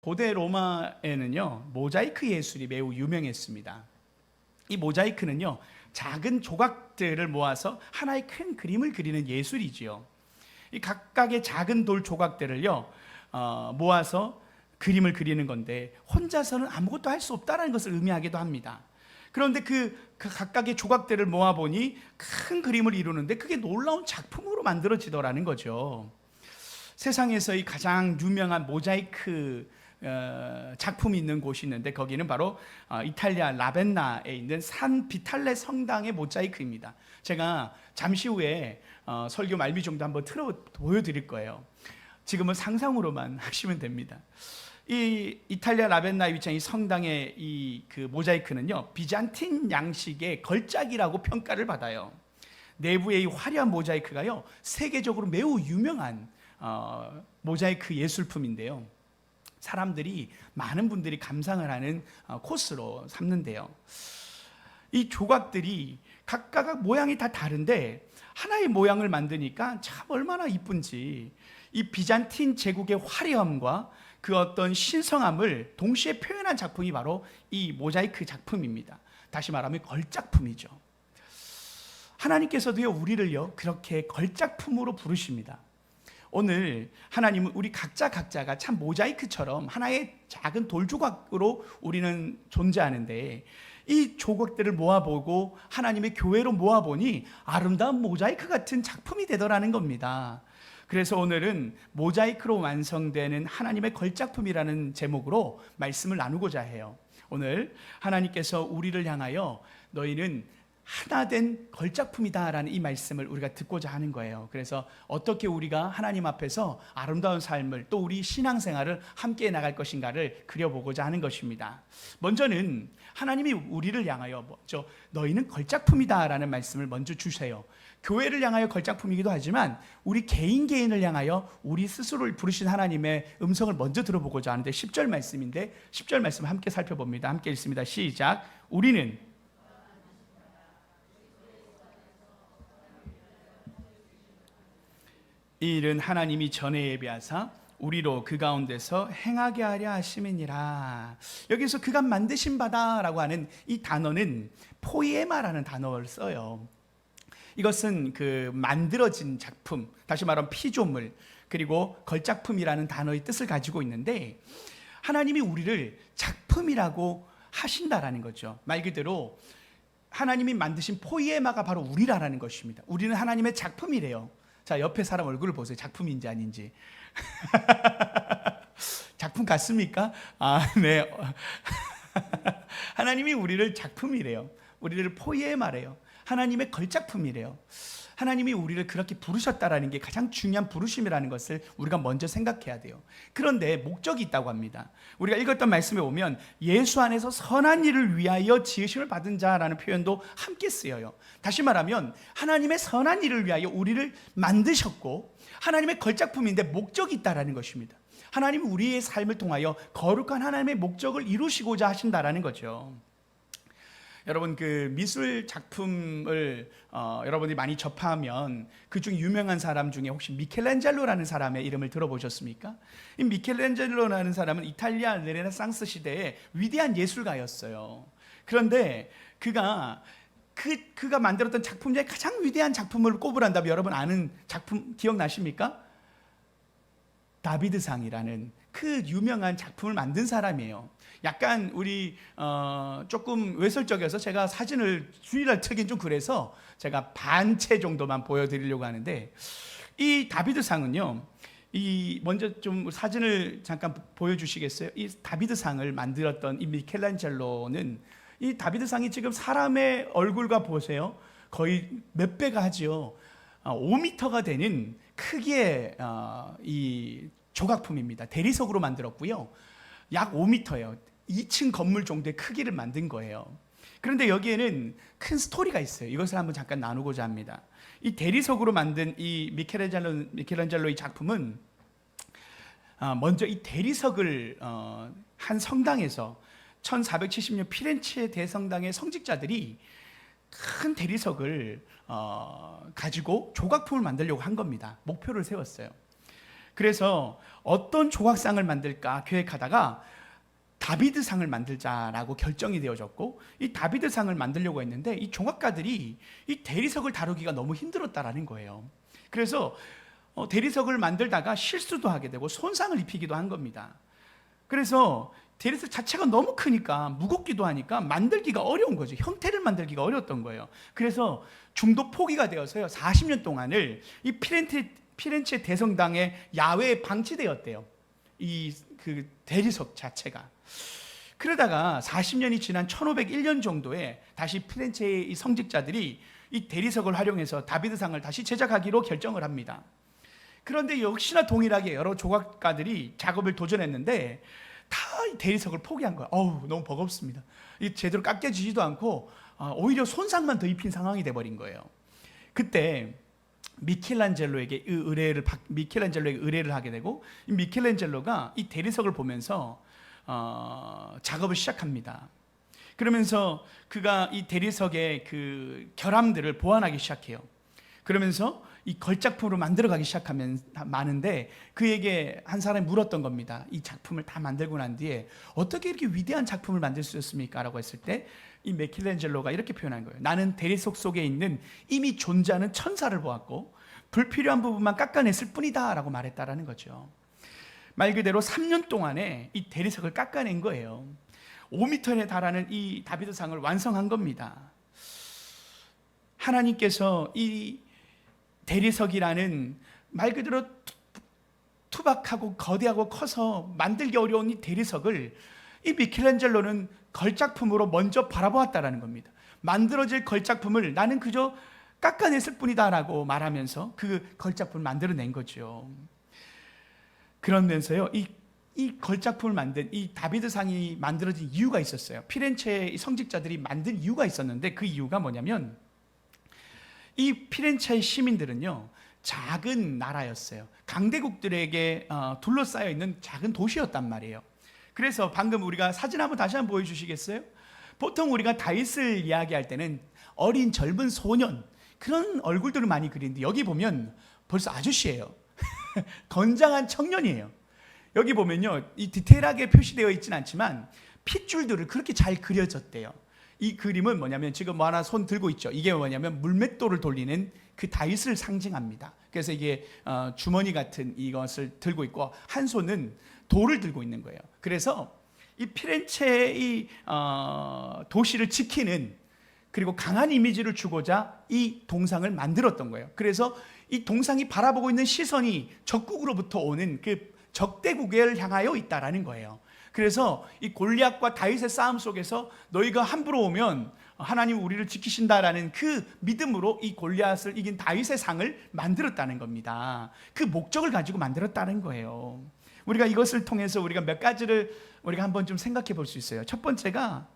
고대 로마에는요, 모자이크 예술이 매우 유명했습니다. 이 모자이크는요, 작은 조각들을 모아서 하나의 큰 그림을 그리는 예술이지요. 이 각각의 작은 돌 조각들을요, 모아서 그림을 그리는 건데 혼자서는 아무것도 할 수 없다는 것을 의미하기도 합니다. 그런데 그 각각의 조각들을 모아보니 큰 그림을 이루는데 그게 놀라운 작품으로 만들어지더라는 거죠. 세상에서의 가장 유명한 모자이크 작품이 있는 곳이 있는데 거기는 바로 이탈리아 라벤나에 있는 산 비탈레 성당의 모자이크입니다. 제가 잠시 후에 설교 말미 정도 한번 보여드릴 거예요. 지금은 상상으로만 하시면 됩니다. 이 이탈리아 라벤나에 위치한 이 성당의 그 모자이크는요, 비잔틴 양식의 걸작이라고 평가를 받아요. 내부의 이 화려한 모자이크가요, 세계적으로 매우 유명한 모자이크 예술품인데요. 많은 분들이 감상을 하는 코스로 삼는데요. 이 조각들이 각각 모양이 다 다른데 하나의 모양을 만드니까 참 얼마나 이쁜지, 이 비잔틴 제국의 화려함과 그 어떤 신성함을 동시에 표현한 작품이 바로 이 모자이크 작품입니다. 다시 말하면 걸작품이죠. 하나님께서도요, 우리를요 그렇게 걸작품으로 부르십니다. 오늘 하나님은 우리 각자가 참 모자이크처럼 하나의 작은 돌 조각으로 우리는 존재하는데, 이 조각들을 모아보고 하나님의 교회로 모아보니 아름다운 모자이크 같은 작품이 되더라는 겁니다. 그래서 오늘은 모자이크로 완성되는 하나님의 걸작품이라는 제목으로 말씀을 나누고자 해요. 오늘 하나님께서 우리를 향하여 너희는 하나된 걸작품이다라는 이 말씀을 우리가 듣고자 하는 거예요. 그래서 어떻게 우리가 하나님 앞에서 아름다운 삶을, 또 우리 신앙생활을 함께 나갈 것인가를 그려보고자 하는 것입니다. 먼저는 하나님이 우리를 향하여 너희는 걸작품이다라는 말씀을 먼저 주세요. 교회를 향하여 걸작품이기도 하지만 우리 개인을 향하여 우리 스스로를 부르신 하나님의 음성을 먼저 들어보고자 하는데, 10절 말씀인데 10절 말씀 함께 살펴봅니다. 함께 읽습니다. 시작. 우리는 이 일은 하나님이 전에 예비하사 우리로 그 가운데서 행하게 하려 하심이니라. 여기서 그가 만드신 바다라고 하는 이 단어는 포이에마라는 단어를 써요. 이것은 그 만들어진 작품, 다시 말하면 피조물, 그리고 걸작품이라는 단어의 뜻을 가지고 있는데, 하나님이 우리를 작품이라고 하신다라는 거죠. 말 그대로 하나님이 만드신 포이에마가 바로 우리라는 것입니다. 우리는 하나님의 작품이래요. 자, 옆에 사람 얼굴을 보세요. 작품인지 아닌지. 작품 같습니까? 네. 하나님이 우리를 작품이래요. 우리를 포이에마래요. 하나님의 걸작품이래요. 하나님이 우리를 그렇게 부르셨다라는 게 가장 중요한 부르심이라는 것을 우리가 먼저 생각해야 돼요. 그런데 목적이 있다고 합니다. 우리가 읽었던 말씀에 보면 예수 안에서 선한 일을 위하여 지으심을 받은 자라는 표현도 함께 쓰여요. 다시 말하면 하나님의 선한 일을 위하여 우리를 만드셨고 하나님의 걸작품인데 목적이 있다라는 것입니다. 하나님은 우리의 삶을 통하여 거룩한 하나님의 목적을 이루시고자 하신다라는 거죠. 여러분, 그 미술 작품을 여러분들이 많이 접하면 그중 유명한 사람 중에 혹시 미켈란젤로라는 사람의 이름을 들어보셨습니까? 이 미켈란젤로라는 사람은 이탈리아 르네상스 시대의 위대한 예술가였어요. 그런데 그가 만들었던 작품 중에 가장 위대한 작품을 꼽으란다면 여러분 아는 작품 기억나십니까? 다비드상이라는 그 유명한 작품을 만든 사람이에요. 약간 우리 조금 외설적이어서 제가 사진을 주의를 트긴 좀 그래서 제가 반채 정도만 보여드리려고 하는데, 이 다비드상은요, 먼저 좀 사진을 잠깐 보여주시겠어요? 이 다비드상을 만들었던 이 미켈란젤로는, 이 다비드상이 지금 사람의 얼굴과 보세요, 거의 몇 배가 하죠. 5m가 되는 크기의 이 조각품입니다. 대리석으로 만들었고요. 약 5m예요. 2층 건물 정도의 크기를 만든 거예요. 그런데 여기에는 큰 스토리가 있어요. 이것을 한번 잠깐 나누고자 합니다. 이 대리석으로 만든 이 미켈란젤로의 작품은 먼저 이 대리석을 한 성당에서 1470년 피렌체 대성당의 성직자들이 큰 대리석을 가지고 조각품을 만들려고 한 겁니다. 목표를 세웠어요. 그래서 어떤 조각상을 만들까 계획하다가 다비드상을 만들자라고 결정이 되어졌고, 이 다비드상을 만들려고 했는데 이 조각가들이 이 대리석을 다루기가 너무 힘들었다라는 거예요. 그래서 대리석을 만들다가 실수도 하게 되고 손상을 입히기도 한 겁니다. 그래서 대리석 자체가 너무 크니까, 무겁기도 하니까 만들기가 어려운 거죠. 형태를 만들기가 어려웠던 거예요. 그래서 중도 포기가 되어서요, 40년 동안을 이 피렌체 대성당의 야외에 방치되었대요, 이 그 대리석 자체가. 그러다가 40년이 지난 1501년 정도에 다시 피렌체의 이 성직자들이 이 대리석을 활용해서 다비드상을 다시 제작하기로 결정을 합니다. 그런데 역시나 동일하게 여러 조각가들이 작업을 도전했는데 다 이 대리석을 포기한 거예요. 너무 버겁습니다. 이 제대로 깎여지지도 않고 오히려 손상만 더 입힌 상황이 돼버린 거예요. 그때 미켈란젤로에게 의뢰를 하게 되고, 이 미켈란젤로가 이 대리석을 보면서 작업을 시작합니다. 그러면서 그가 이 대리석의 그 결함들을 보완하기 시작해요. 그러면서 이 걸작품으로 만들어가기 시작하면 많은데, 그에게 한 사람이 물었던 겁니다. 이 작품을 다 만들고 난 뒤에 어떻게 이렇게 위대한 작품을 만들 수 있습니까? 라고 했을 때 이 미켈란젤로가 이렇게 표현한 거예요. 나는 대리석 속에 있는 이미 존재하는 천사를 보았고 불필요한 부분만 깎아냈을 뿐이다 라고 말했다라는 거죠. 말 그대로 3년 동안에 이 대리석을 깎아낸 거예요. 5m에 달하는 이 다비드상을 완성한 겁니다. 하나님께서 이 대리석이라는 말 그대로 투박하고 거대하고 커서 만들기 어려운 이 대리석을 이 미켈란젤로는 걸작품으로 먼저 바라보았다라는 겁니다. 만들어질 걸작품을 나는 그저 깎아냈을 뿐이다 라고 말하면서 그 걸작품을 만들어낸 거죠. 그러면서요, 이 걸작품을 만든 이 다비드상이 만들어진 이유가 있었어요. 피렌체의 성직자들이 만든 이유가 있었는데, 그 이유가 뭐냐면 이 피렌체의 시민들은요, 작은 나라였어요. 강대국들에게 둘러싸여 있는 작은 도시였단 말이에요. 그래서 방금 우리가 사진 한번 다시 한번 보여주시겠어요? 보통 우리가 다윗을 이야기할 때는 어린 젊은 소년, 그런 얼굴들을 많이 그리는데 여기 보면 벌써 아저씨예요. 건장한 청년이에요. 여기 보면요, 이 디테일하게 표시되어 있지는 않지만 핏줄들을 그렇게 잘 그려졌대요. 이 그림은 뭐냐면, 지금 뭐 하나 손 들고 있죠. 이게 뭐냐면 물맷돌을 돌리는 그 다윗을 상징합니다. 그래서 이게 주머니 같은 이것을 들고 있고, 한 손은 돌을 들고 있는 거예요. 그래서 이 피렌체의 도시를 지키는, 그리고 강한 이미지를 주고자 이 동상을 만들었던 거예요. 그래서 이 동상이 바라보고 있는 시선이 적국으로부터 오는 그 적대국을 향하여 있다라는 거예요. 그래서 이 골리앗과 다윗의 싸움 속에서 너희가 함부로 오면 하나님 우리를 지키신다라는 그 믿음으로 이 골리앗을 이긴 다윗의 상을 만들었다는 겁니다. 그 목적을 가지고 만들었다는 거예요. 우리가 이것을 통해서 우리가 몇 가지를 우리가 한번 좀 생각해 볼 수 있어요. 첫 번째가,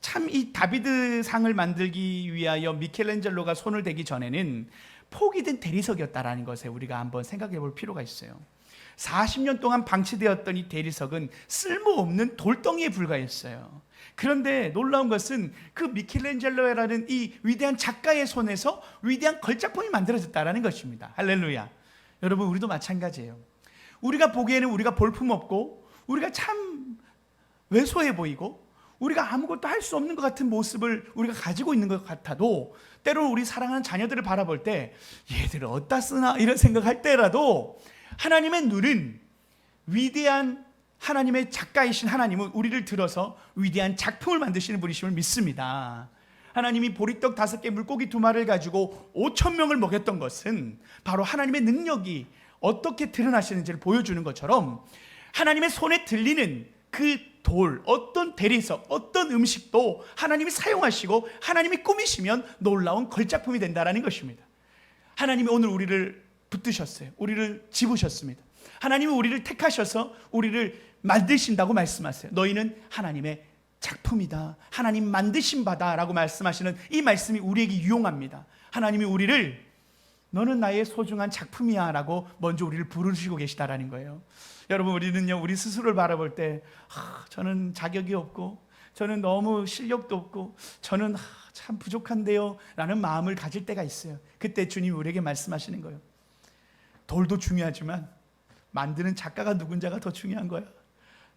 참 이 다비드 상을 만들기 위하여 미켈란젤로가 손을 대기 전에는 포기된 대리석이었다라는 것에 우리가 한번 생각해 볼 필요가 있어요. 40년 동안 방치되었던 이 대리석은 쓸모없는 돌덩이에 불과했어요. 그런데 놀라운 것은 그 미켈란젤로라는 이 위대한 작가의 손에서 위대한 걸작품이 만들어졌다는 것입니다. 할렐루야. 여러분, 우리도 마찬가지예요. 우리가 보기에는 우리가 볼품없고 우리가 참 왜소해 보이고 우리가 아무것도 할 수 없는 것 같은 모습을 우리가 가지고 있는 것 같아도, 때로는 우리 사랑하는 자녀들을 바라볼 때 얘들을 어디다 쓰나 이런 생각할 때라도, 하나님의 눈은 위대한 하나님의 작가이신 하나님은 우리를 들어서 위대한 작품을 만드시는 분이심을 믿습니다. 하나님이 보리떡 5개 물고기 2마리를 가지고 5,000명을 먹였던 것은 바로 하나님의 능력이 어떻게 드러나시는지를 보여주는 것처럼, 하나님의 손에 들리는 그 돌, 어떤 대리석, 어떤 음식도 하나님이 사용하시고 하나님이 꾸미시면 놀라운 걸작품이 된다는 것입니다. 하나님이 오늘 우리를 붙드셨어요. 우리를 집으셨습니다. 하나님이 우리를 택하셔서 우리를 만드신다고 말씀하세요. 너희는 하나님의 작품이다, 하나님 만드신 바다 라고 말씀하시는 이 말씀이 우리에게 유용합니다. 하나님이 우리를 너는 나의 소중한 작품이야 라고 먼저 우리를 부르시고 계시다라는 거예요. 여러분, 우리는요, 우리 스스로를 바라볼 때 저는 자격이 없고 저는 너무 실력도 없고 저는 참 부족한데요 라는 마음을 가질 때가 있어요. 그때 주님이 우리에게 말씀하시는 거예요. 돌도 중요하지만 만드는 작가가 누군지가 더 중요한 거야.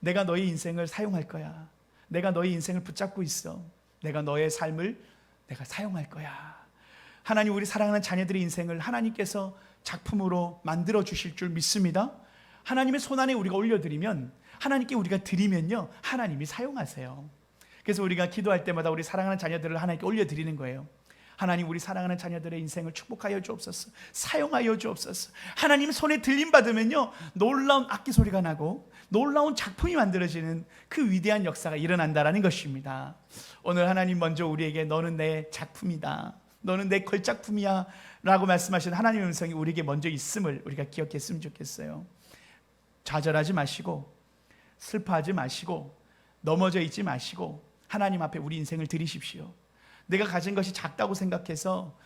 내가 너의 인생을 사용할 거야. 내가 너의 인생을 붙잡고 있어. 내가 너의 삶을 내가 사용할 거야. 하나님, 우리 사랑하는 자녀들의 인생을 하나님께서 작품으로 만들어 주실 줄 믿습니다. 하나님의 손안에 우리가 올려드리면, 하나님께 우리가 드리면요, 하나님이 사용하세요. 그래서 우리가 기도할 때마다 우리 사랑하는 자녀들을 하나님께 올려드리는 거예요. 하나님, 우리 사랑하는 자녀들의 인생을 축복하여 주옵소서. 사용하여 주옵소서. 하나님 손에 들림 받으면요, 놀라운 악기 소리가 나고 놀라운 작품이 만들어지는 그 위대한 역사가 일어난다라는 것입니다. 오늘 하나님 먼저 우리에게 너는 내 작품이다, 너는 내 걸작품이야 라고 말씀하신 하나님의 음성이 우리에게 먼저 있음을 우리가 기억했으면 좋겠어요. 좌절하지 마시고 슬퍼하지 마시고 넘어져 있지 마시고 하나님 앞에 우리 인생을 드리십시오. 내가 가진 것이 작다고 생각해서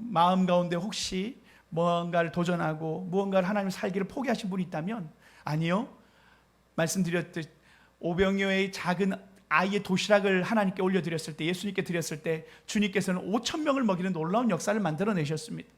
마음 가운데 혹시 무언가를 도전하고 무언가를 하나님 살기를 포기하신 분이 있다면, 아니요, 말씀드렸듯 오병이어의 작은 아이의 도시락을 하나님께 올려드렸을 때, 예수님께 드렸을 때 주님께서는 5,000명을 먹이는 놀라운 역사를 만들어내셨습니다.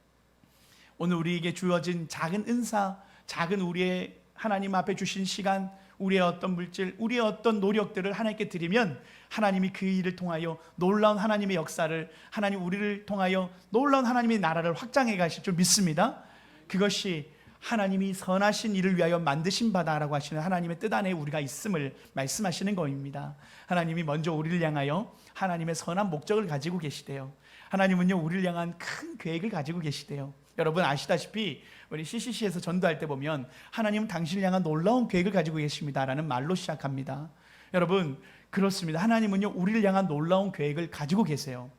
오늘 우리에게 주어진 작은 은사, 작은 우리의 하나님 앞에 주신 시간, 우리의 어떤 물질, 우리의 어떤 노력들을 하나님께 드리면 하나님이 그 일을 통하여 놀라운 하나님의 역사를, 하나님 우리를 통하여 놀라운 하나님의 나라를 확장해 가실 줄 믿습니다. 그것이 하나님이 선하신 일을 위하여 만드신 바다라고 하시는 하나님의 뜻 안에 우리가 있음을 말씀하시는 것입니다. 하나님이 먼저 우리를 향하여 하나님의 선한 목적을 가지고 계시대요. 하나님은요, 우리를 향한 큰 계획을 가지고 계시대요. 여러분 아시다시피 우리 CCC에서 전도할 때 보면 하나님은 당신을 향한 놀라운 계획을 가지고 계십니다라는 말로 시작합니다. 여러분, 그렇습니다. 하나님은요, 우리를 향한 놀라운 계획을 가지고 계세요.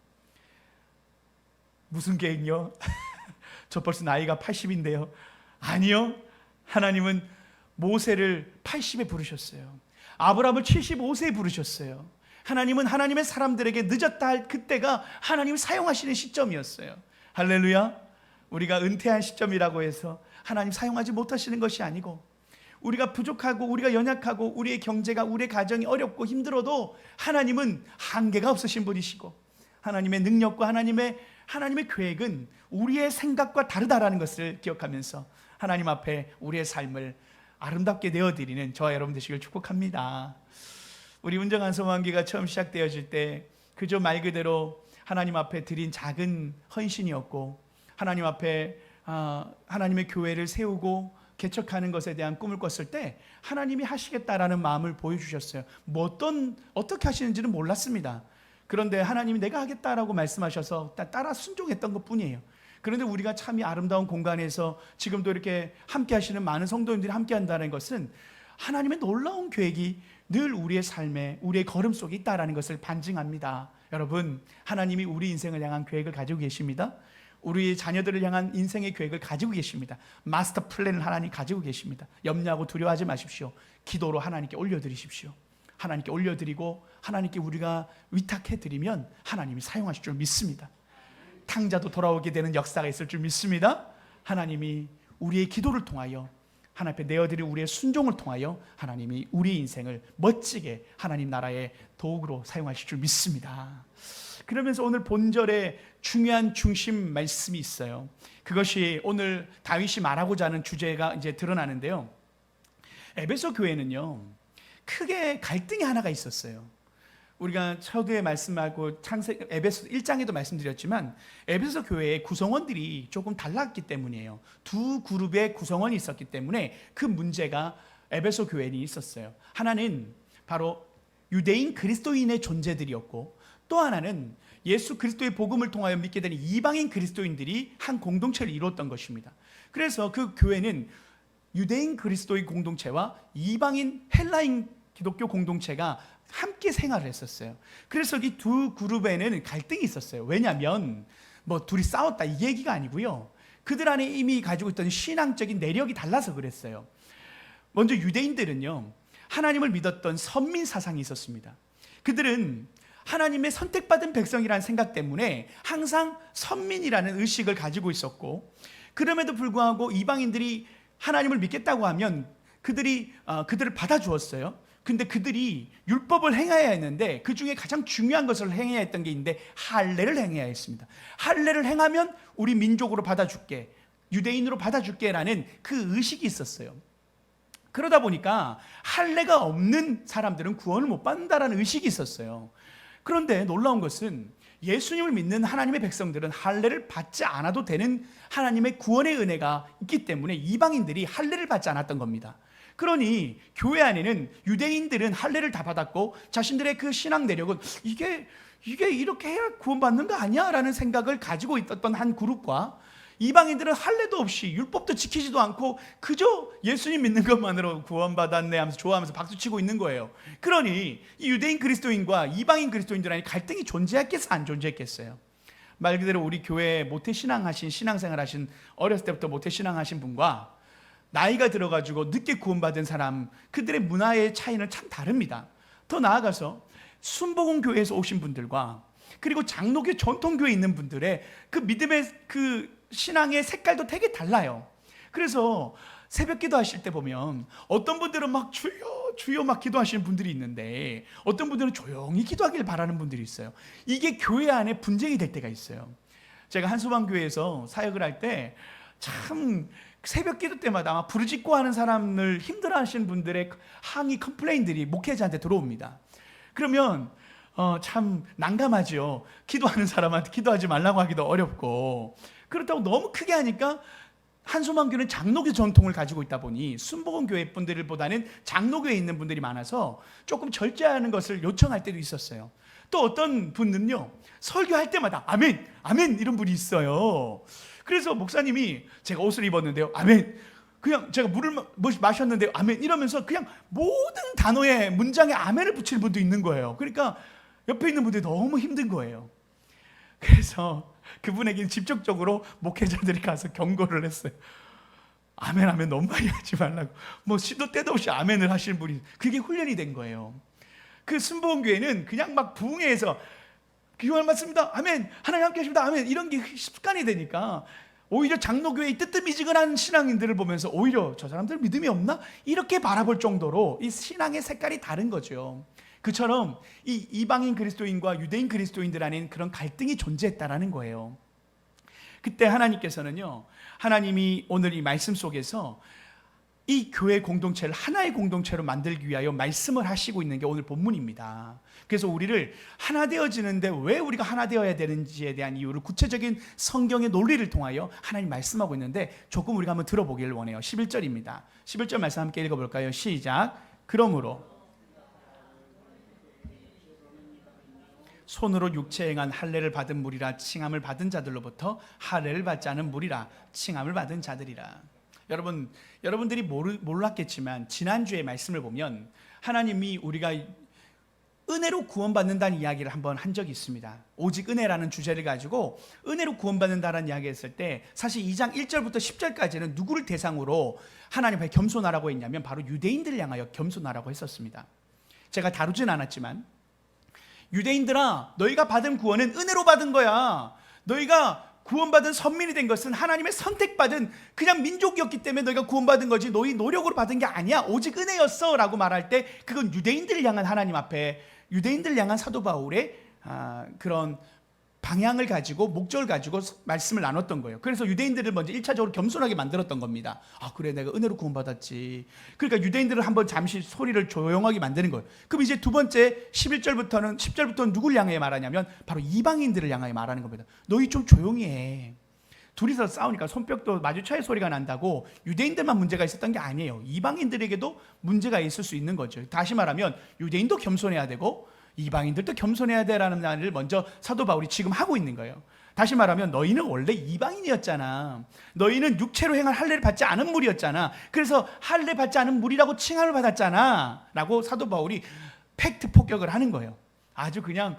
무슨 계획요? 저 벌써 나이가 80인데요. 아니요, 하나님은 모세를 80에 부르셨어요. 아브라함을 75세에 부르셨어요. 하나님은 하나님의 사람들에게 늦었다 할 그때가 하나님을 사용하시는 시점이었어요. 할렐루야. 우리가 은퇴한 시점이라고 해서 하나님 사용하지 못하시는 것이 아니고, 우리가 부족하고 우리가 연약하고 우리의 경제가, 우리의 가정이 어렵고 힘들어도 하나님은 한계가 없으신 분이시고, 하나님의 능력과 하나님의 계획은 우리의 생각과 다르다라는 것을 기억하면서 하나님 앞에 우리의 삶을 아름답게 내어드리는 저와 여러분 되시길 축복합니다. 우리 운정한 소망기가 처음 시작되어질 때 그저 말 그대로 하나님 앞에 드린 작은 헌신이었고, 하나님 앞에 하나님의 교회를 세우고 개척하는 것에 대한 꿈을 꿨을 때 하나님이 하시겠다라는 마음을 보여주셨어요. 어떻게 하시는지는 몰랐습니다. 그런데 하나님이 내가 하겠다라고 말씀하셔서 따라 순종했던 것뿐이에요. 그런데 우리가 참 이 아름다운 공간에서 지금도 이렇게 함께 하시는 많은 성도님들이 함께 한다는 것은 하나님의 놀라운 계획이 늘 우리의 삶에, 우리의 걸음 속에 있다라는 것을 반증합니다. 여러분, 하나님이 우리 인생을 향한 계획을 가지고 계십니다. 우리 자녀들을 향한 인생의 계획을 가지고 계십니다. 마스터 플랜을 하나님 가지고 계십니다. 염려하고 두려워하지 마십시오. 기도로 하나님께 올려드리십시오. 하나님께 올려드리고 하나님께 우리가 위탁해드리면 하나님이 사용하실 줄 믿습니다. 탕자도 돌아오게 되는 역사가 있을 줄 믿습니다. 하나님이 우리의 기도를 통하여, 하나님 앞에 내어드릴 우리의 순종을 통하여 하나님이 우리 인생을 멋지게 하나님 나라의 도구로 사용하실 줄 믿습니다. 그러면서 오늘 본절에 중요한 중심 말씀이 있어요. 그것이 오늘 다윗이 말하고자 하는 주제가 이제 드러나는데요. 에베소 교회는요, 크게 갈등이 하나가 있었어요. 우리가 서두에 말씀하고 에베소 1장에도 말씀드렸지만 에베소 교회의 구성원들이 조금 달랐기 때문이에요. 두 그룹의 구성원이 있었기 때문에 그 문제가 에베소 교회에 있었어요. 하나는 바로 유대인 그리스도인의 존재들이었고, 또 하나는 예수 그리스도의 복음을 통하여 믿게 되는 이방인 그리스도인들이 한 공동체를 이루었던 것입니다. 그래서 그 교회는 유대인 그리스도의 공동체와 이방인 헬라인 기독교 공동체가 함께 생활을 했었어요. 그래서 이 두 그룹에는 갈등이 있었어요. 왜냐하면 둘이 싸웠다 이 얘기가 아니고요, 그들 안에 이미 가지고 있던 신앙적인 내력이 달라서 그랬어요. 먼저 유대인들은요, 하나님을 믿었던 선민 사상이 있었습니다. 그들은 하나님의 선택받은 백성이라는 생각 때문에 항상 선민이라는 의식을 가지고 있었고, 그럼에도 불구하고 이방인들이 하나님을 믿겠다고 하면 그들을 받아주었어요. 근데 그들이 율법을 행해야 했는데 그 중에 가장 중요한 것을 행해야 했던 게 있는데 할례를 행해야 했습니다. 할례를 행하면 우리 민족으로 받아줄게, 유대인으로 받아줄게라는 그 의식이 있었어요. 그러다 보니까 할례가 없는 사람들은 구원을 못 받는다라는 의식이 있었어요. 그런데 놀라운 것은 예수님을 믿는 하나님의 백성들은 할례를 받지 않아도 되는 하나님의 구원의 은혜가 있기 때문에 이방인들이 할례를 받지 않았던 겁니다. 그러니 교회 안에는 유대인들은 할례를 다 받았고 자신들의 그 신앙 내력은 이게 이렇게 해야 구원받는 거 아니야? 라는 생각을 가지고 있었던 한 그룹과 이방인들은 할례도 없이 율법도 지키지도 않고 그저 예수님 믿는 것만으로 구원받았네 하면서 좋아하면서 박수치고 있는 거예요. 그러니 이 유대인 그리스도인과 이방인 그리스도인들 안에 갈등이 존재했겠어 안 존재했겠어요? 말 그대로 우리 교회에 모태신앙하신 신앙생활하신 어렸을 때부터 모태신앙하신 분과 나이가 들어가지고 늦게 구원받은 사람, 그들의 문화의 차이는 참 다릅니다. 더 나아가서 순복음 교회에서 오신 분들과 그리고 장로교 전통교회에 있는 분들의 그 믿음의 그 신앙의 색깔도 되게 달라요. 그래서 새벽 기도하실 때 보면 어떤 분들은 막 주여 주여 막 기도하시는 분들이 있는데 어떤 분들은 조용히 기도하길 바라는 분들이 있어요. 이게 교회 안에 분쟁이 될 때가 있어요. 제가 한소방교회에서 사역을 할 때 참 새벽 기도 때마다 아마 부르짖고 하는 사람을 힘들어하시는 분들의 항의 컴플레인들이 목회자한테 들어옵니다. 그러면 참 난감하죠. 기도하는 사람한테 기도하지 말라고 하기도 어렵고, 그렇다고 너무 크게 하니까 한소망교는 장로교 전통을 가지고 있다 보니 순복음교회 분들보다는 장로교에 있는 분들이 많아서 조금 절제하는 것을 요청할 때도 있었어요. 또 어떤 분은요, 설교할 때마다 아멘 아멘 이런 분이 있어요. 그래서 목사님이 제가 옷을 입었는데요, 아멘, 그냥 제가 물을 마셨는데요, 아멘 이러면서 그냥 모든 단어에 문장에 아멘을 붙일 분도 있는 거예요. 그러니까 옆에 있는 분들이 너무 힘든 거예요. 그래서 그분에게는 직접적으로 목회자들이 가서 경고를 했어요. 아멘 아멘 너무 많이 하지 말라고. 뭐 시도 때도 없이 아멘을 하시는 분이, 그게 훈련이 된 거예요. 그 순복음교회는 그냥 막 부흥회에서 기도할 맞습니다 아멘, 하나님 함께 하십니다 아멘, 이런 게 습관이 되니까 오히려 장로교회의 뜨뜻미지근한 신앙인들을 보면서 오히려 저 사람들 믿음이 없나? 이렇게 바라볼 정도로 이 신앙의 색깔이 다른 거죠. 그처럼 이 이방인 그리스도인과 유대인 그리스도인들 안에는 그런 갈등이 존재했다라는 거예요. 그때 하나님께서는요, 하나님이 오늘 이 말씀 속에서 이 교회 공동체를 하나의 공동체로 만들기 위하여 말씀을 하시고 있는 게 오늘 본문입니다. 그래서 우리를 하나 되어지는데 왜 우리가 하나 되어야 되는지에 대한 이유를 구체적인 성경의 논리를 통하여 하나님 말씀하고 있는데 조금 우리가 한번 들어보기를 원해요. 11절입니다. 11절 말씀 함께 읽어볼까요? 시작. 그러므로 손으로 육체 행한 할례를 받은 무리라 칭함을 받은 자들로부터 할례를 받지 않은 무리라 칭함을 받은 자들이라. 여러분들이 몰랐겠지만 지난주에 말씀을 보면 하나님이 우리가 은혜로 구원받는다는 이야기를 한번 한 적이 있습니다. 오직 은혜라는 주제를 가지고 은혜로 구원받는다는 이야기 했을 때 사실 2장 1절부터 10절까지는 누구를 대상으로 하나님 앞에 겸손하라고 했냐면 바로 유대인들을 향하여 겸손하라고 했었습니다. 제가 다루진 않았지만 유대인들아, 너희가 받은 구원은 은혜로 받은 거야. 너희가 구원받은 선민이 된 것은 하나님의 선택받은 그냥 민족이었기 때문에 너희가 구원받은 거지 너희 노력으로 받은 게 아니야. 오직 은혜였어 라고 말할 때 그건 유대인들을 향한 하나님 앞에 유대인들을 향한 사도 바울의 그런 방향을 가지고 목적을 가지고 말씀을 나눴던 거예요. 그래서 유대인들을 먼저 1차적으로 겸손하게 만들었던 겁니다. 아 그래, 내가 은혜로 구원받았지. 그러니까 유대인들을 한번 잠시 소리를 조용하게 만드는 거예요. 그럼 이제 두 번째 10절부터는 누굴 향해 말하냐면 바로 이방인들을 향하여 말하는 겁니다. 너희 좀 조용히 해. 둘이서 싸우니까 손뼉도 마주쳐야 소리가 난다고 유대인들만 문제가 있었던 게 아니에요. 이방인들에게도 문제가 있을 수 있는 거죠. 다시 말하면 유대인도 겸손해야 되고 이방인들도 겸손해야 되라는 말을 먼저 사도 바울이 지금 하고 있는 거예요. 다시 말하면 너희는 원래 이방인이었잖아. 너희는 육체로 행한 할례를 받지 않은 무리였잖아. 그래서 할례 받지 않은 무리라고 칭함을 받았잖아 라고 사도 바울이 팩트 폭격을 하는 거예요. 아주 그냥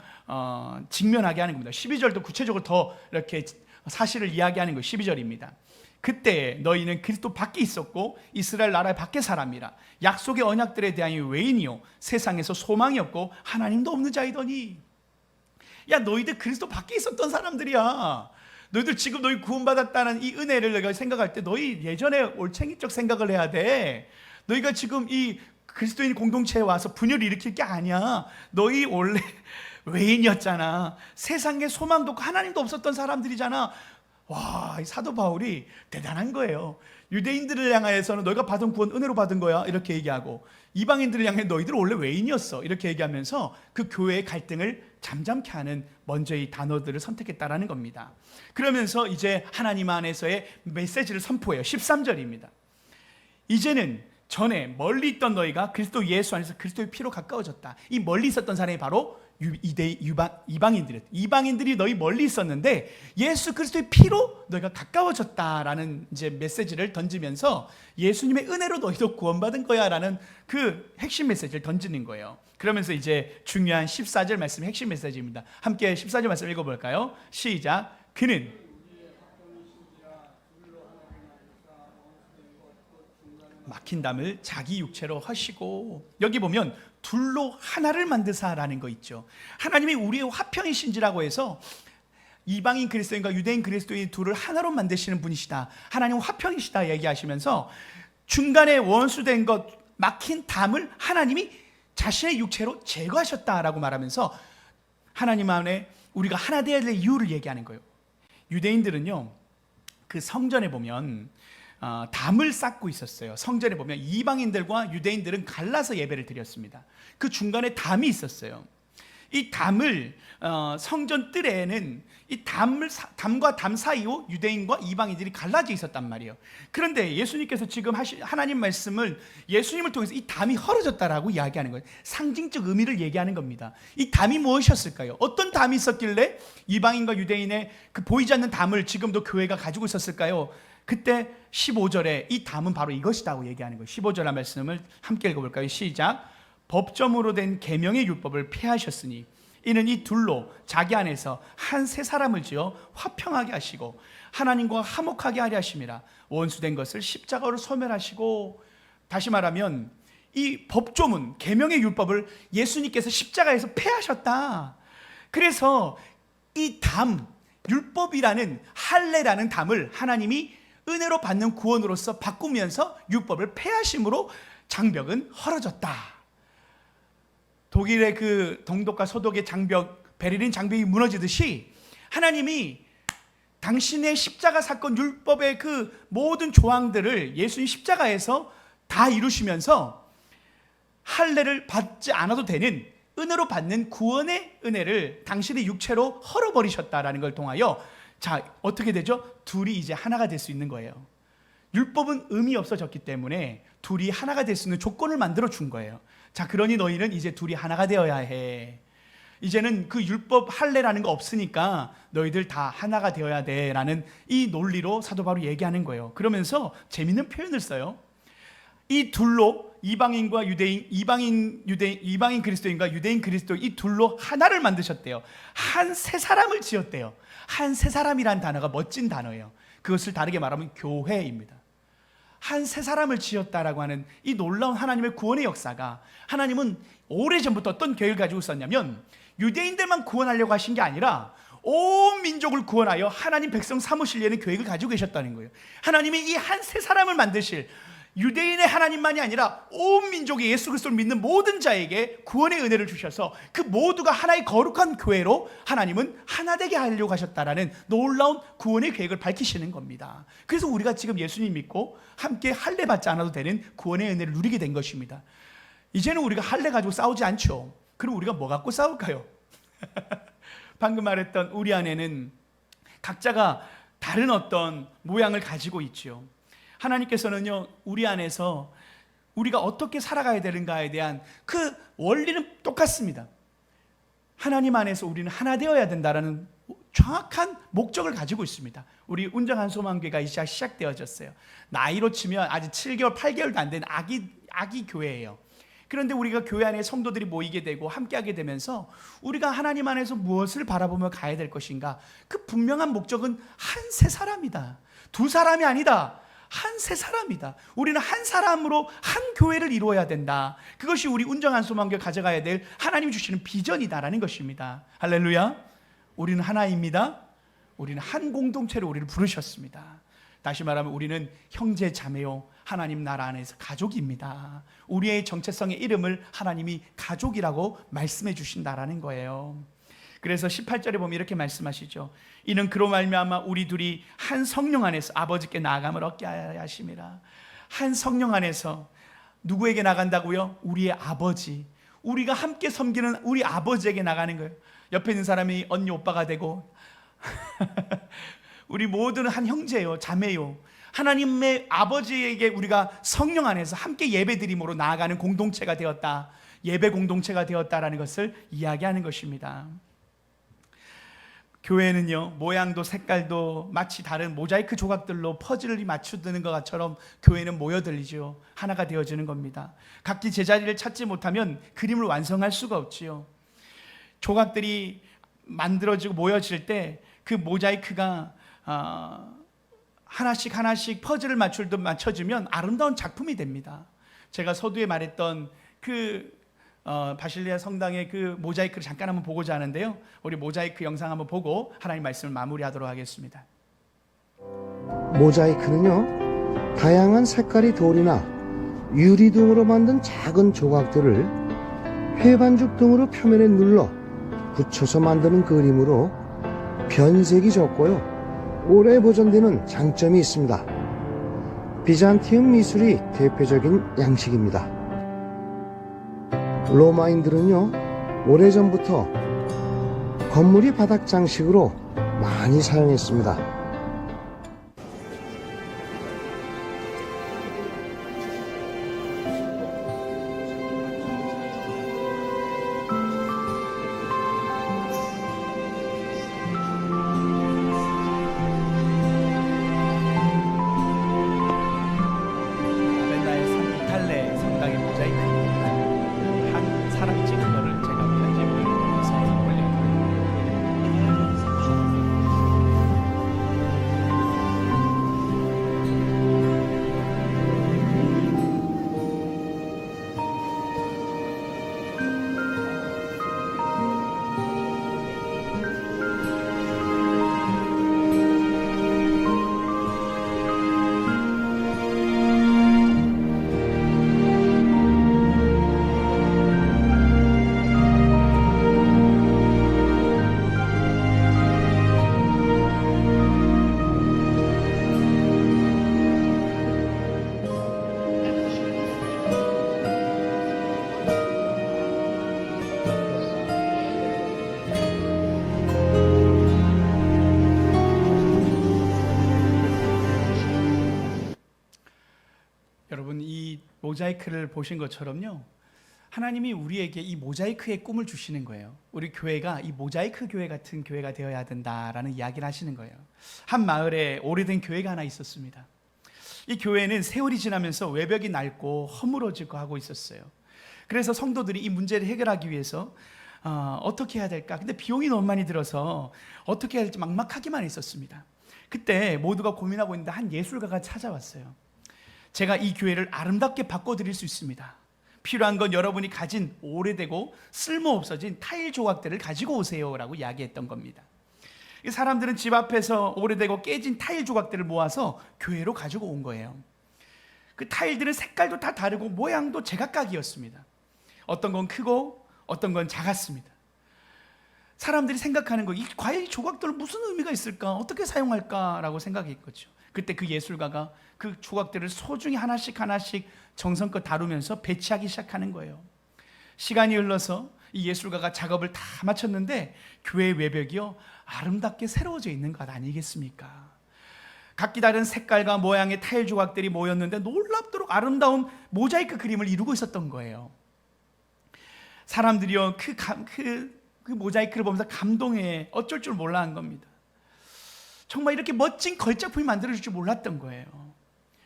직면하게 하는 겁니다. 12절도 구체적으로 더 이렇게 사실을 이야기하는 거예요. 12절입니다. 그때 너희는 그리스도 밖에 있었고 이스라엘 나라 밖에 사람이라 약속의 언약들에 대하여 외인이요 세상에서 소망이 없고 하나님도 없는 자이더니. 야, 너희들 그리스도 밖에 있었던 사람들이야. 너희들 지금 너희 구원받았다는 이 은혜를 내가 생각할 때 너희 예전에 올챙이적 생각을 해야 돼. 너희가 지금 이 그리스도인 공동체에 와서 분열을 일으킬 게 아니야. 너희 원래 외인이었잖아. 세상에 소망도 없고 하나님도 없었던 사람들이잖아. 와, 이 사도 바울이 대단한 거예요. 유대인들을 향하여서는 너희가 받은 구원 은혜로 받은 거야 이렇게 얘기하고, 이방인들을 향해 너희들 원래 외인이었어 이렇게 얘기하면서 그 교회의 갈등을 잠잠케 하는 먼저의 단어들을 선택했다라는 겁니다. 그러면서 이제 하나님 안에서의 메시지를 선포해요. 13절입니다. 이제는 전에 멀리 있던 너희가 그리스도 예수 안에서 그리스도의 피로 가까워졌다. 이 멀리 있었던 사람이 바로 이방인들이 너희 멀리 있었는데 예수 그리스도의 피로 너희가 가까워졌다라는 이제 메시지를 던지면서 예수님의 은혜로 너희도 구원받은 거야라는 그 핵심 메시지를 던지는 거예요. 그러면서 이제 중요한 14절 말씀이 핵심 메시지입니다. 함께 14절 말씀 읽어볼까요? 시작. 그는 막힌 담을 자기 육체로 하시고, 여기 보면 둘로 하나를 만드사라는 거 있죠. 하나님이 우리의 화평이신지라고 해서 이방인 그리스도인과 유대인 그리스도인 둘을 하나로 만드시는 분이시다, 하나님 화평이시다 얘기하시면서 중간에 원수된 것 막힌 담을 하나님이 자신의 육체로 제거하셨다라고 말하면서 하나님 안에 우리가 하나 되어야 될 이유를 얘기하는 거예요. 유대인들은요, 그 성전에 보면 담을 쌓고 있었어요. 성전에 보면 이방인들과 유대인들은 갈라서 예배를 드렸습니다. 그 중간에 담이 있었어요. 이 담을 성전 뜰에는 이 담과 담 사이로 유대인과 이방인들이 갈라져 있었단 말이에요. 그런데 예수님께서 지금 하나님 말씀을 예수님을 통해서 이 담이 헐어졌다라고 이야기하는 거예요. 상징적 의미를 얘기하는 겁니다. 이 담이 무엇이었을까요? 어떤 담이 있었길래 이방인과 유대인의 그 보이지 않는 담을 지금도 교회가 가지고 있었을까요? 그때 15절에 이 담은 바로 이것이다고 얘기하는 거예요. 15절 말씀을 함께 읽어볼까요? 시작. 법점으로 된 계명의 율법을 폐하셨으니 이는 이 둘로 자기 안에서 한 세 사람을 지어 화평하게 하시고 하나님과 화목하게 하려 하심이라. 원수된 것을 십자가로 소멸하시고, 다시 말하면 이 법조문 계명의 율법을 예수님께서 십자가에서 폐하셨다. 그래서 이 담, 율법이라는 할례라는 담을 하나님이 은혜로 받는 구원으로서 바꾸면서 율법을 폐하심으로 장벽은 헐어졌다. 독일의 그 동독과 서독의 장벽, 베를린 장벽이 무너지듯이 하나님이 당신의 십자가 사건 율법의 그 모든 조항들을 예수님 십자가에서 다 이루시면서 할례를 받지 않아도 되는 은혜로 받는 구원의 은혜를 당신의 육체로 헐어버리셨다라는 걸 통하여, 자, 어떻게 되죠? 둘이 이제 하나가 될 수 있는 거예요. 율법은 의미 없어졌기 때문에 둘이 하나가 될 수 있는 조건을 만들어 준 거예요. 자, 그러니 너희는 이제 둘이 하나가 되어야 해. 이제는 그 율법 할례라는 거 없으니까 너희들 다 하나가 되어야 돼라는 이 논리로 사도 바울이 얘기하는 거예요. 그러면서 재밌는 표현을 써요. 이 둘로 이방인과 유대인, 이방인 그리스도인과 유대인 그리스도인 이 둘로 하나를 만드셨대요. 한 세 사람을 지었대요. 한 세 사람이란 단어가 멋진 단어예요. 그것을 다르게 말하면 교회입니다. 한 세 사람을 지었다라고 하는 이 놀라운 하나님의 구원의 역사가, 하나님은 오래전부터 어떤 계획을 가지고 있었냐면 유대인들만 구원하려고 하신 게 아니라 온 민족을 구원하여 하나님 백성 삼으시려는 계획을 가지고 계셨다는 거예요. 하나님이 이 한 세 사람을 만드실, 유대인의 하나님만이 아니라 온 민족이 예수 그리스도를 믿는 모든 자에게 구원의 은혜를 주셔서 그 모두가 하나의 거룩한 교회로 하나님은 하나 되게 하려고 하셨다라는 놀라운 구원의 계획을 밝히시는 겁니다. 그래서 우리가 지금 예수님 믿고 함께 할례 받지 않아도 되는 구원의 은혜를 누리게 된 것입니다. 이제는 우리가 할례 가지고 싸우지 않죠. 그럼 우리가 뭐 갖고 싸울까요? 방금 말했던 우리 안에는 각자가 다른 어떤 모양을 가지고 있죠. 하나님께서는요, 우리 안에서 우리가 어떻게 살아가야 되는가에 대한 그 원리는 똑같습니다. 하나님 안에서 우리는 하나 되어야 된다는 정확한 목적을 가지고 있습니다. 우리 운정한 소망교회가 이제 시작되어졌어요. 나이로 치면 아직 7개월, 8개월도 안 된 아기 교회예요. 그런데 우리가 교회 안에 성도들이 모이게 되고 함께하게 되면서 우리가 하나님 안에서 무엇을 바라보며 가야 될 것인가, 그 분명한 목적은 한 세 사람이다. 두 사람이 아니다. 한 세 사람이다. 우리는 한 사람으로 한 교회를 이루어야 된다. 그것이 우리 운정한 소망교회 가져가야 될 하나님이 주시는 비전이다라는 것입니다. 할렐루야. 우리는 하나입니다. 우리는 한 공동체로 우리를 부르셨습니다. 다시 말하면 우리는 형제 자매요, 하나님 나라 안에서 가족입니다. 우리의 정체성의 이름을 하나님이 가족이라고 말씀해 주신다라는 거예요. 그래서 18절에 보면 이렇게 말씀하시죠. 이는 그로 말미암아 우리 둘이 한 성령 안에서 아버지께 나아감을 얻게 하려 하심이라. 한 성령 안에서 누구에게 나간다고요? 우리의 아버지, 우리가 함께 섬기는 우리 아버지에게 나가는 거예요. 옆에 있는 사람이 언니 오빠가 되고 우리 모두는 한 형제요, 자매요. 하나님의 아버지에게 우리가 성령 안에서 함께 예배드림으로 나아가는 공동체가 되었다, 예배 공동체가 되었다라는 것을 이야기하는 것입니다. 교회는요, 모양도 색깔도 마치 다른 모자이크 조각들로 퍼즐을 맞추는 것처럼 교회는 모여들리죠. 하나가 되어지는 겁니다. 각기 제자리를 찾지 못하면 그림을 완성할 수가 없지요. 조각들이 만들어지고 모여질 때 그 모자이크가 하나씩 하나씩 퍼즐을 맞출듯 맞춰지면 아름다운 작품이 됩니다. 제가 서두에 말했던 그 바실리아 성당의 그 모자이크를 잠깐 한번 보고자 하는데요, 우리 모자이크 영상 한번 보고 하나님 말씀을 마무리하도록 하겠습니다. 모자이크는요, 다양한 색깔의 돌이나 유리 등으로 만든 작은 조각들을 회반죽 등으로 표면에 눌러 붙여서 만드는 그림으로 변색이 적고요, 오래 보존되는 장점이 있습니다. 비잔티움 미술이 대표적인 양식입니다. 로마인들은요, 오래전부터 건물이 바닥 장식으로 많이 사용했습니다. 아벤나의 산 이탈레 성당의 모자이크입니다. 한 사람 찍은 거를 제가 편집을 해서 올려드립니다. 여러분, 이 모자이크를 보신 것처럼요, 하나님이 우리에게 이 모자이크의 꿈을 주시는 거예요. 우리 교회가 이 모자이크 교회 같은 교회가 되어야 된다라는 이야기를 하시는 거예요. 한 마을에 오래된 교회가 하나 있었습니다. 이 교회는 세월이 지나면서 외벽이 낡고 허물어지고 하고 있었어요. 그래서 성도들이 이 문제를 해결하기 위해서 어떻게 해야 될까? 근데 비용이 너무 많이 들어서 어떻게 해야 될지 막막하기만 했었습니다. 그때 모두가 고민하고 있는데 한 예술가가 찾아왔어요. 제가 이 교회를 아름답게 바꿔드릴 수 있습니다. 필요한 건 여러분이 가진 오래되고 쓸모없어진 타일 조각들을 가지고 오세요 라고 이야기했던 겁니다. 이 사람들은 집 앞에서 오래되고 깨진 타일 조각들을 모아서 교회로 가지고 온 거예요. 그 타일들은 색깔도 다 다르고 모양도 제각각이었습니다. 어떤 건 크고 어떤 건 작았습니다. 사람들이 생각하는 거, 과연 이 조각들은 무슨 의미가 있을까? 어떻게 사용할까라고 생각했겠죠. 그때 그 예술가가 그 조각들을 소중히 하나씩 하나씩 정성껏 다루면서 배치하기 시작하는 거예요. 시간이 흘러서 이 예술가가 작업을 다 마쳤는데 교회 외벽이요, 아름답게 새로워져 있는 것 아니겠습니까? 각기 다른 색깔과 모양의 타일 조각들이 모였는데 놀랍도록 아름다운 모자이크 그림을 이루고 있었던 거예요. 사람들이요, 그 모자이크를 보면서 감동해 어쩔 줄 몰라 한 겁니다. 정말 이렇게 멋진 걸작품이 만들어질 줄 몰랐던 거예요.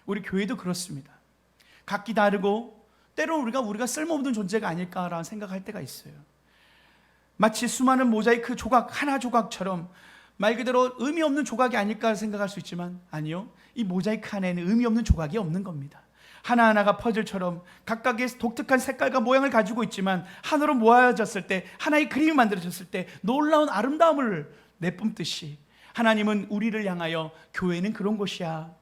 우리 교회도 그렇습니다. 각기 다르고 때로는 우리가 쓸모없는 존재가 아닐까라는 생각할 때가 있어요. 마치 수많은 모자이크 조각 하나 조각처럼 말 그대로 의미 없는 조각이 아닐까 생각할 수 있지만 아니요, 이 모자이크 안에는 의미 없는 조각이 없는 겁니다. 하나하나가 퍼즐처럼 각각의 독특한 색깔과 모양을 가지고 있지만 하나로 모아졌을 때, 하나의 그림이 만들어졌을 때 놀라운 아름다움을 내뿜듯이 하나님은 우리를 향하여 교회는 그런 곳이야,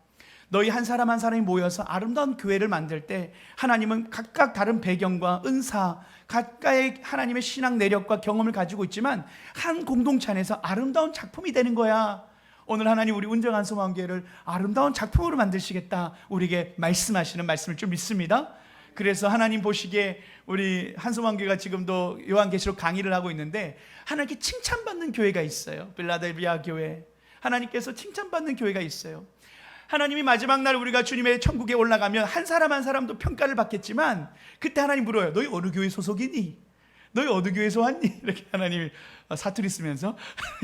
너희 한 사람이 모여서 아름다운 교회를 만들 때 하나님은 각각 다른 배경과 은사, 각각의 하나님의 신앙 내력과 경험을 가지고 있지만 한 공동체 안에서 아름다운 작품이 되는 거야. 오늘 하나님 우리 운정한 소망교회를 아름다운 작품으로 만드시겠다 우리에게 말씀하시는 말씀을 좀 믿습니다. 그래서 하나님 보시기에 우리 한소망교회가 지금도 요한계시록 강의를 하고 있는데 하나님께 칭찬받는 교회가 있어요. 빌라델비아 교회, 하나님께서 칭찬받는 교회가 있어요. 하나님이 마지막 날 우리가 주님의 천국에 올라가면 한 사람 한 사람도 평가를 받겠지만 그때 하나님 물어요. 너희 어느 교회 소속이니? 너희 어느 교회에서 왔니? 이렇게 하나님이 사투리 쓰면서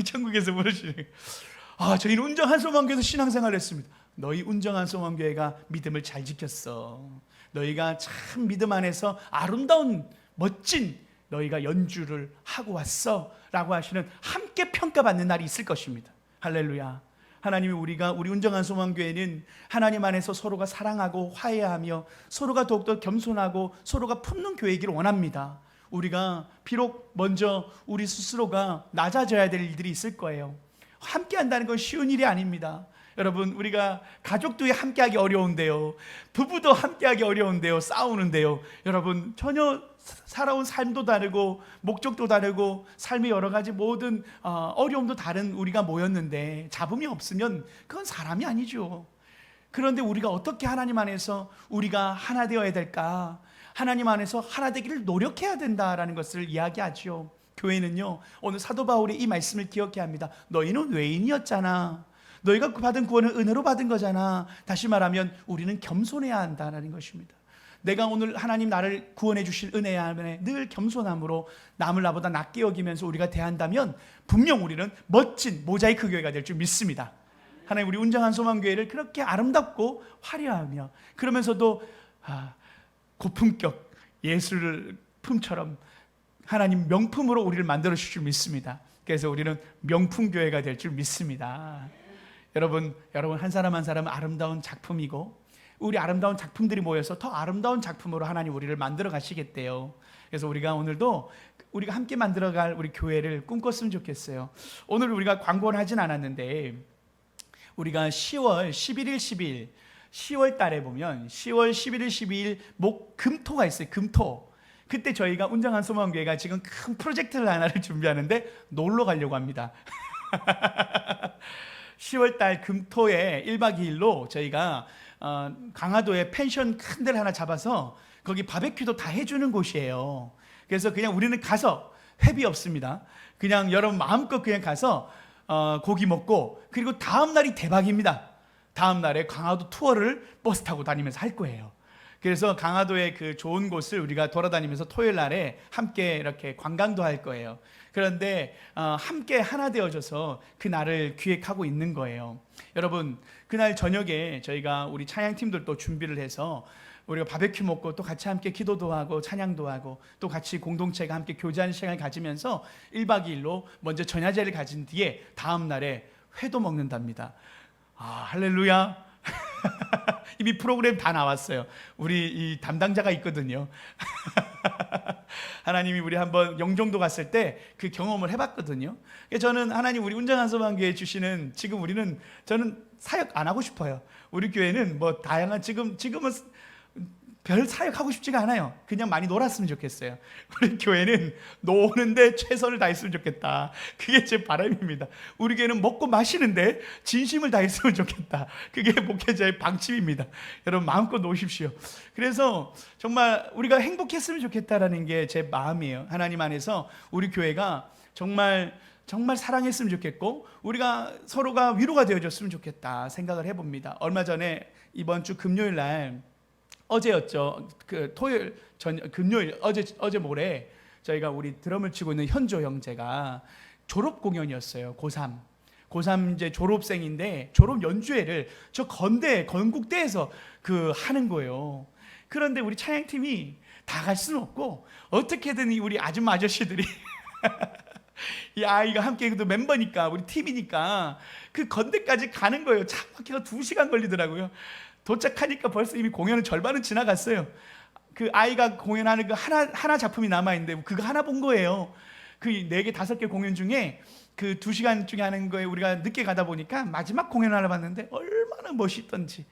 천국에서 물으시는 거예요. 저희는 운정한 소망교회에서 신앙생활을 했습니다. 너희 운정한 소망교회가 믿음을 잘 지켰어. 너희가 참 믿음 안에서 아름다운 멋진 너희가 연주를 하고 왔어 라고 하시는 함께 평가받는 날이 있을 것입니다. 할렐루야. 하나님이 우리 운정한 소망교회는 하나님 안에서 서로가 사랑하고 화해하며 서로가 더욱더 겸손하고 서로가 품는 교회이기를 원합니다. 우리가 비록 먼저 우리 스스로가 낮아져야 될 일들이 있을 거예요. 함께 한다는 건 쉬운 일이 아닙니다. 여러분, 우리가 가족도 함께하기 어려운데요, 부부도 함께하기 어려운데요, 싸우는데요. 여러분, 전혀 살아온 삶도 다르고 목적도 다르고 삶의 여러 가지 모든 어려움도 다른 우리가 모였는데 잡음이 없으면 그건 사람이 아니죠. 그런데 우리가 어떻게 하나님 안에서 우리가 하나 되어야 될까? 하나님 안에서 하나 되기를 노력해야 된다라는 것을 이야기하죠. 교회는요, 오늘 사도 바울이 이 말씀을 기억해야 합니다. 너희는 외인이었잖아. 너희가 받은 구원은 은혜로 받은 거잖아. 다시 말하면 우리는 겸손해야 한다는 것입니다. 내가 오늘 하나님 나를 구원해 주신 은혜 안에 늘 겸손함으로 남을 나보다 낮게 여기면서 우리가 대한다면 분명 우리는 멋진 모자이크 교회가 될 줄 믿습니다. 하나님 우리 운정한 소망교회를 그렇게 아름답고 화려하며 그러면서도 고품격 예술품처럼 하나님 명품으로 우리를 만들어 주실 줄 믿습니다. 그래서 우리는 명품교회가 될 줄 믿습니다. 여러분 한 사람 한 사람은 아름다운 작품이고 우리 아름다운 작품들이 모여서 더 아름다운 작품으로 하나님 우리를 만들어 가시겠대요. 그래서 우리가 오늘도 우리가 함께 만들어갈 우리 교회를 꿈꿨으면 좋겠어요. 오늘 우리가 광고는 하진 않았는데 우리가 10월 11일 12일 10월 달에 보면 10월 11일 12일 금토가 있어요. 금토. 그때 저희가 운정한 소망교회가 지금 큰 프로젝트를 하나를 준비하는데 놀러 가려고 합니다. 10월 달 금토에 1박 2일로 저희가 강화도에 펜션 큰 데를 하나 잡아서 거기 바베큐도 다 해주는 곳이에요. 그래서 그냥 우리는 가서 회비 없습니다. 그냥 여러분 마음껏 그냥 가서 고기 먹고 그리고 다음 날이 대박입니다. 다음 날에 강화도 투어를 버스 타고 다니면서 할 거예요. 그래서 강화도의 그 좋은 곳을 우리가 돌아다니면서 토요일 날에 함께 이렇게 관광도 할 거예요. 그런데 함께 하나 되어져서 그 날을 기획하고 있는 거예요. 여러분 그날 저녁에 저희가 우리 찬양팀들도 준비를 해서 우리가 바베큐 먹고 또 같이 함께 기도도 하고 찬양도 하고 또 같이 공동체가 함께 교제하는 시간을 가지면서 1박 2일로 먼저 전야제를 가진 뒤에 다음 날에 회도 먹는답니다. 할렐루야. 이미 프로그램 다 나왔어요. 우리 이 담당자가 있거든요. 하나님이 우리 한번 영종도 갔을 때 그 경험을 해봤거든요. 저는 하나님 우리 운정한 소망교회 주시는 저는 사역 안 하고 싶어요. 우리 교회는 뭐 다양한 지금은 별 사역하고 싶지가 않아요. 그냥 많이 놀았으면 좋겠어요. 우리 교회는 노는데 최선을 다했으면 좋겠다. 그게 제 바람입니다. 우리 교회는 먹고 마시는데 진심을 다했으면 좋겠다. 그게 목회자의 방침입니다. 여러분 마음껏 노십시오. 그래서 정말 우리가 행복했으면 좋겠다라는 게 제 마음이에요. 하나님 안에서 우리 교회가 정말 사랑했으면 좋겠고 우리가 서로가 위로가 되어줬으면 좋겠다 생각을 해봅니다. 얼마 전에 이번 주 금요일 날 어제였죠. 그 토요일 금요일 어제 모레 저희가 우리 드럼을 치고 있는 현조 형제가 졸업 공연이었어요. 고3 이제 졸업생인데 졸업 연주회를 저 건국대에서 하는 거예요. 그런데 우리 찬양팀이 다 갈 수는 없고 어떻게든 우리 아줌마 아저씨들이 이 아이가 함께 멤버니까 우리 팀이니까 그 건대까지 가는 거예요. 차 막혀서 2시간 걸리더라고요. 도착하니까 벌써 이미 공연은 절반은 지나갔어요. 그 아이가 공연하는 그 하나 작품이 남아있는데 그거 하나 본 거예요. 그 4개, 5개 공연 중에 그 2시간 중에 하는 거에 우리가 늦게 가다 보니까 마지막 공연 하나 봤는데 얼마나 멋있던지.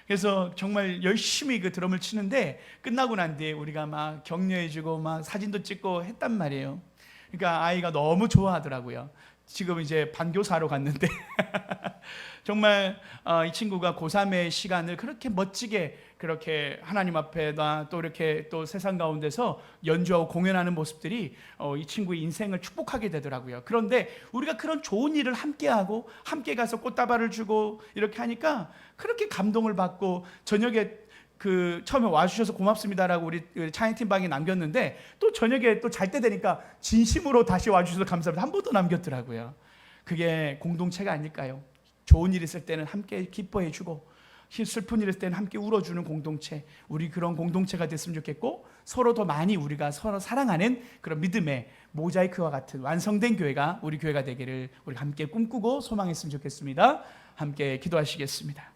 그래서 정말 열심히 그 드럼을 치는데 끝나고 난 뒤에 우리가 막 격려해주고 막 사진도 찍고 했단 말이에요. 그러니까 아이가 너무 좋아하더라고요. 지금 이제 반교사로 갔는데 정말 이 친구가 고3의 시간을 그렇게 멋지게 그렇게 하나님 앞에다 또 이렇게 또 세상 가운데서 연주하고 공연하는 모습들이 이 친구의 인생을 축복하게 되더라고요. 그런데 우리가 그런 좋은 일을 함께하고 함께 가서 꽃다발을 주고 이렇게 하니까 그렇게 감동을 받고 저녁에 그 처음에 와주셔서 고맙습니다라고 우리 차영팀 방에 남겼는데 또 저녁에 또 잘 때 되니까 진심으로 다시 와주셔서 감사합니다 한 번 더 남겼더라고요. 그게 공동체가 아닐까요? 좋은 일 있을 때는 함께 기뻐해주고 슬픈 일 있을 때는 함께 울어주는 공동체, 우리 그런 공동체가 됐으면 좋겠고 서로 더 많이 우리가 서로 사랑하는 그런 믿음의 모자이크와 같은 완성된 교회가 우리 교회가 되기를 우리 함께 꿈꾸고 소망했으면 좋겠습니다. 함께 기도하시겠습니다.